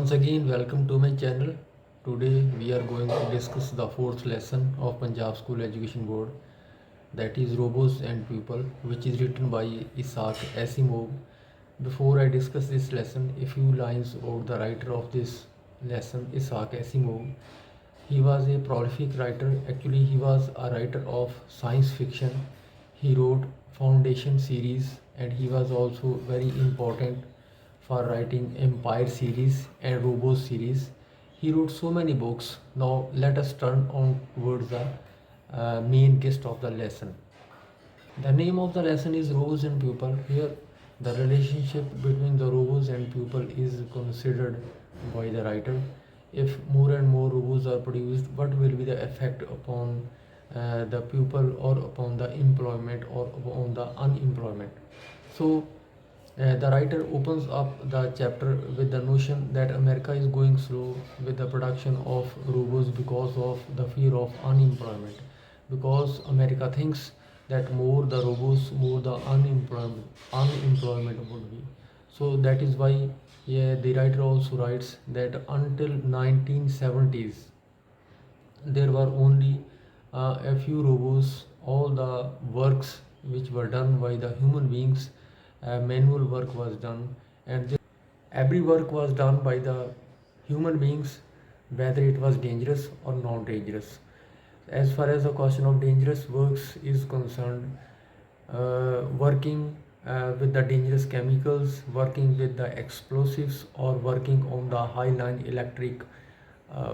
Once again, welcome to my channel. Today we are going to discuss the fourth lesson of Punjab School Education Board, that is Robots and People, which is written by Isaac Asimov. Before I discuss this lesson, a few lines about the writer of this lesson, Isaac Asimov. He was a prolific writer. Actually, he was a writer of science fiction. He wrote Foundation series, and he was also very important for writing Empire series and Robo series. He wrote so many books. Now let us turn on towards the main gist of the lesson. The name of the lesson is Robots and People. Here, the relationship between the robots and people is considered by the writer. If more and more robots are produced, what will be the effect upon the people, or upon the employment, or upon the unemployment? So, the writer opens up the chapter with the notion that America is going slow with the production of robots because of the fear of unemployment. Because America thinks that more the robots, more the unemployment would be. So that is why, yeah, the writer also writes that until 1970s there were only a few robots. All the works which were done by the human beings, manual work was done, and every work was done by the human beings, whether it was dangerous or not dangerous. As far as the question of dangerous works is concerned, working with the dangerous chemicals, working with the explosives, or working on the high line electric uh,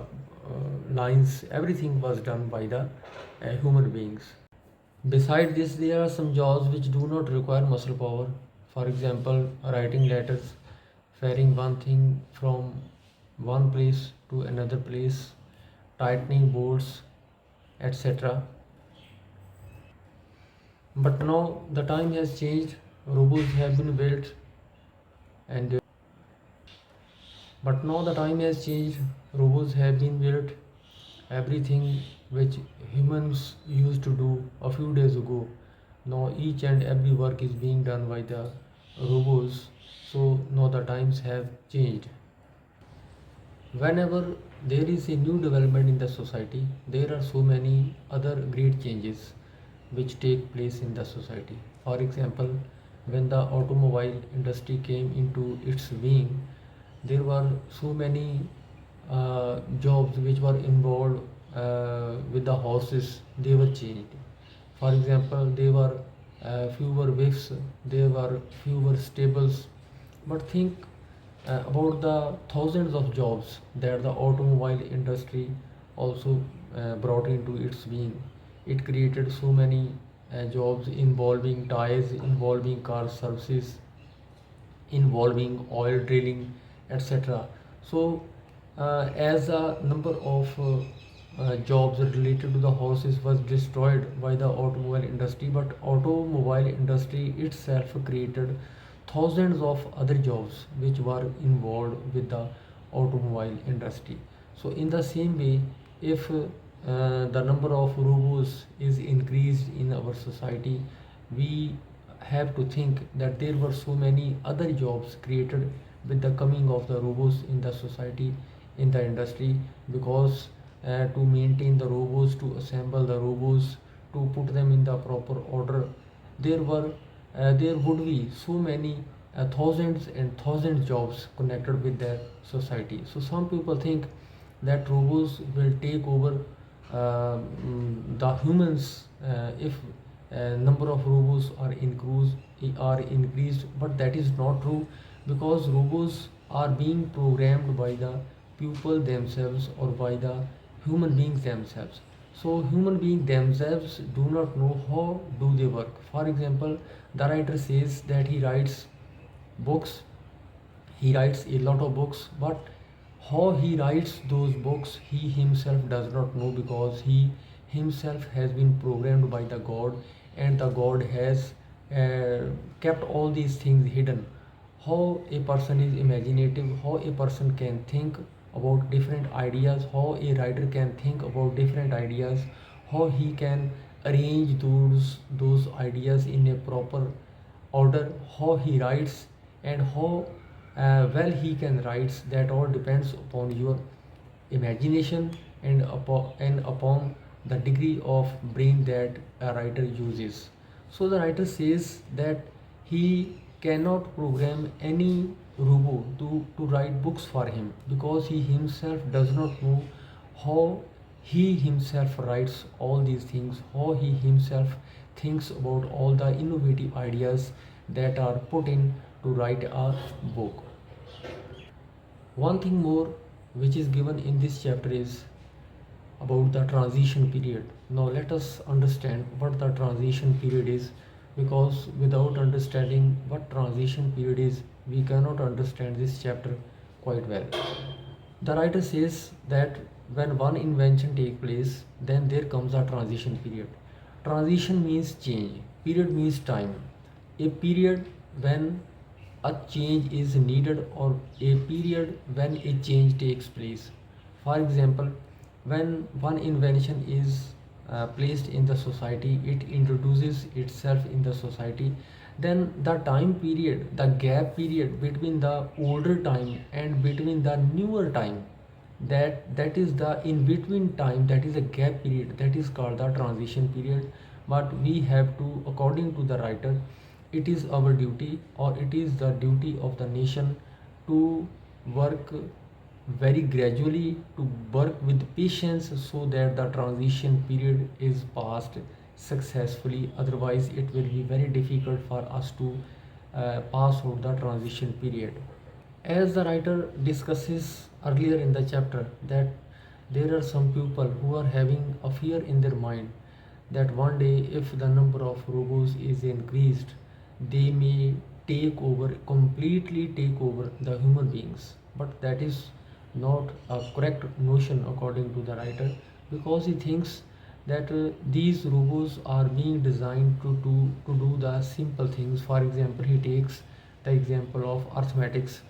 lines, everything was done by the human beings. Besides this, there are some jobs which do not require muscle power. For example, writing letters, ferrying one thing from one place to another place, tightening bolts, etc. But now the time has changed. Robots have been built, and but now the time has changed. Robots have been built. Everything which humans used to do a few days ago, now each and every work is being done by the robots. So now the times have changed. Whenever there is a new development in the society, there are so many other great changes which take place in the society. For example, when the automobile industry came into its being, there were so many jobs which were involved with the horses, they were changed. For example, there were fewer whips, there were fewer stables. But think about the thousands of jobs that the automobile industry also brought into its being. It created so many jobs involving tires, involving car services, involving oil drilling, etc. So, as a number of jobs related to the horses was destroyed by the automobile industry, but automobile industry itself created thousands of other jobs which were involved with the automobile industry. So, in the same way, if the number of robots is increased in our society, we have to think that there were so many other jobs created with the coming of the robots in the society, in the industry. Because to maintain the robots, to assemble the robots, to put them in the proper order, there would be so many thousands and thousands jobs connected with their society. So some people think that robots will take over the humans if number of robots are increased, but that is not true, because robots are being programmed by the people themselves, or by the human beings themselves. So human beings themselves do not know how do they work. For example, the writer says that books he writes a lot of books, but how he writes those books he himself does not know, because he himself has been programmed by the god, and the god has uh, kept all these things hidden. How a person is imaginative, how a person can think about different ideas, how a writer can think about different ideas, how he can arrange those ideas in a proper order, how he writes, and how well he can write, that all depends upon your imagination and upon the degree of brain that a writer uses. So the writer says that he cannot program any robot to write books for him, because he himself does not know how he himself writes all these things, how he himself thinks about all the innovative ideas that are put in to write a book. One thing more which is given in this chapter is about the transition period. Now let us understand what the transition period is, because without understanding what transition period is, we cannot understand this chapter quite well. The writer says that when one invention takes place, then there comes a transition period. Transition means change, period means time. A period when a change is needed, or a period when a change takes place. For example, when one invention is placed in the society, it introduces itself in the society, then the time period, the gap period between the older time and between the newer time, that is the in between time, that is a gap period, that is called the transition period. But we have to, according to the writer, it is our duty, or it is the duty of the nation, to work very gradually, to work with patience, so that the transition period is passed successfully. Otherwise it will be very difficult for us to pass out the transition period. As the writer discusses earlier in the chapter, that there are some people who are having a fear in their mind that one day, if the number of robots is increased, they may completely take over the human beings. But that is not a correct notion according to the writer, because he thinks that these robots are being designed to do the simple things. For example, he takes the example of arithmetics.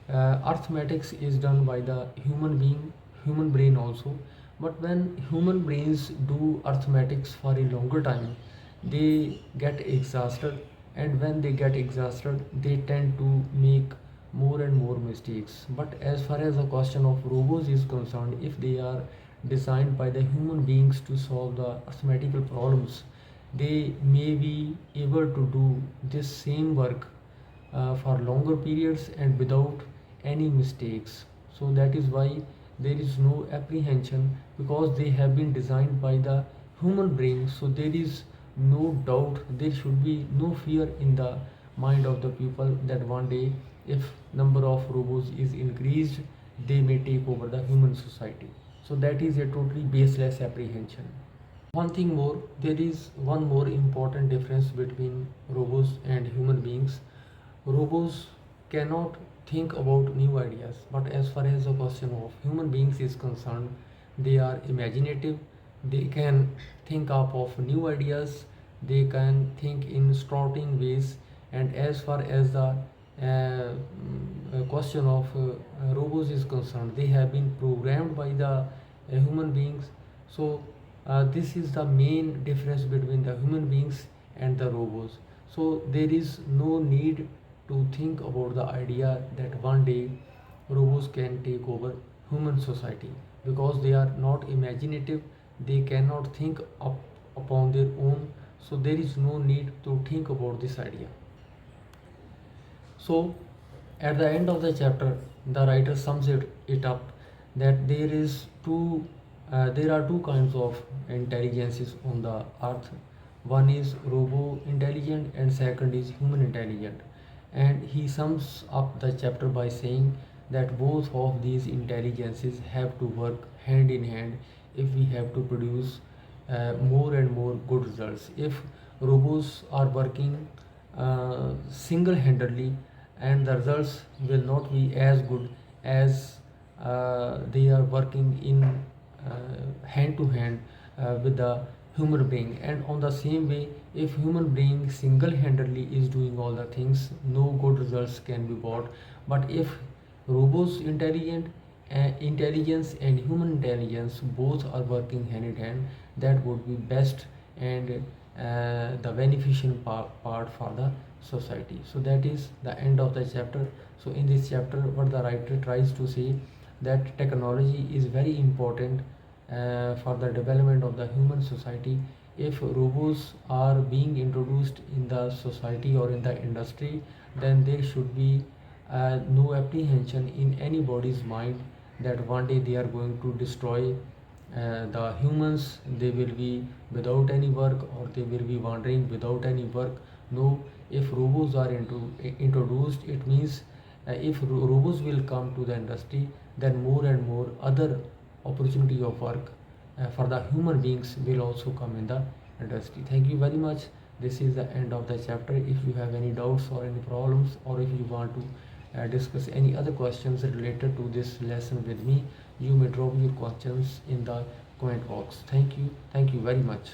Arithmetics is done by the human brain also. But when human brains do arithmetics for a longer time, they get exhausted, and when they get exhausted, they tend to make more and more mistakes. But as far as the question of robots is concerned, if they are designed by the human beings to solve the arithmetical problems, they may be able to do this same work for longer periods and without any mistakes. So that is why there is no apprehension, because they have been designed by the human brain. So there is no doubt, there should be no fear in the mind of the people that one day, if number of robots is increased, they may take over the human society. So that is a totally baseless apprehension. One thing more, there is one more important difference between robots and human beings. Robots cannot think about new ideas, but as far as the question of human beings is concerned, they are imaginative, they can think up of new ideas, they can think in starting ways. And as far as the question of robots is concerned, they have been programmed by the human beings. So this is the main difference between the human beings and the robots. So there is no need to think about the idea that one day robots can take over human society, because they are not imaginative, they cannot think up upon their own. So there is no need to think about this idea. So at the end of the chapter, the writer sums it up that there are two kinds of intelligences on the earth. One is robo intelligent and second is human intelligent. And he sums up the chapter by saying that both of these intelligences have to work hand in hand if we have to produce more and more good results. If robots are working single-handedly, and the results will not be as good as they are working in hand to hand with the human being. And on the same way, if human being single-handedly is doing all the things, no good results can be brought. But if robots intelligence and human intelligence both are working hand in hand, that would be best. And the beneficial part for the society. So that is the end of the chapter. So in this chapter, what the writer tries to say, that technology is very important for the development of the human society. If robots are being introduced in the society or in the industry, then there should be no apprehension in anybody's mind that one day they are going to destroy the humans. They will be without any work, or they will be wandering without any work. No, if robots are introduced, it means if robots will come to the industry, then more and more other opportunity of work for the human beings will also come in the industry. Thank you very much. This is the end of the chapter. If you have any doubts or any problems, or if you want to discuss any other questions related to this lesson with me, you may drop your questions in the comment box. Thank you very much.